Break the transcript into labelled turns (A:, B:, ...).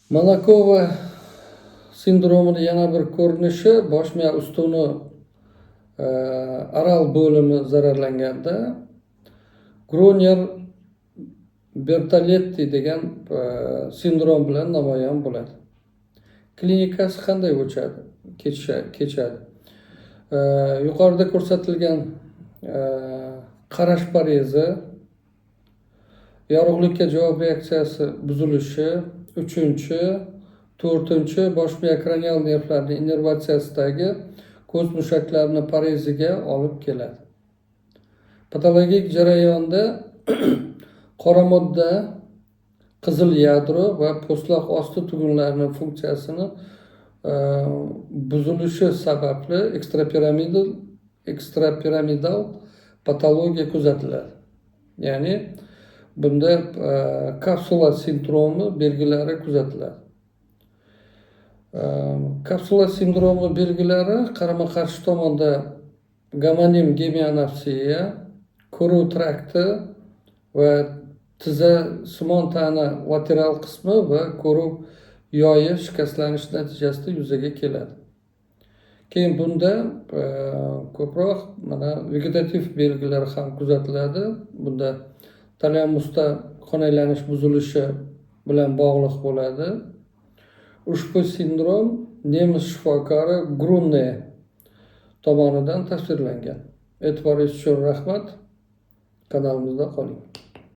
A: Malakova sindromini yana bir ko'rinishi bosh miya ustuni oral bo'limi zararlanganda Groner Bertoletti degan sindrom bilan namoyon bo'ladi. Klinikasi qanday kechadi? Yuqorida ko'rsatilgan qarash parezi, yorug'likka javob reaksiyasi buzilishi, 4-chi bosh miya kranial nervlarining innervatsiyasidagi ko'z mushaklarini pareziga olib keladi. Patologik jarayonda qora modda, qizil yadro va po'stloq osti tugunlarining funksiyasini buzilishi sababli ekstrapiramidal patologiya kuzatiladi. Ya'ni bunda kapsula sindromi belgilari kuzatiladi. Kapsula sindromi belgilari qarama-qarshi tomonda gomonim gemianopsiya, ko'ruv trakti va tizzasimon tana lateral qismi va ko'ruv yoyi shikastlanishi natijasida yuzaga keladi. Keyin bunda ko'proq vegetativ belgilar ham kuzatiladi. Bunda talamusda qon aylanish buzilishi bilan bog'liq bo'ladi. Ushbu sindrom nemis shifokori Grunne tomonidan tasvirlangan. E'tiboringiz uchun rahmat. Kanalimizda qoling.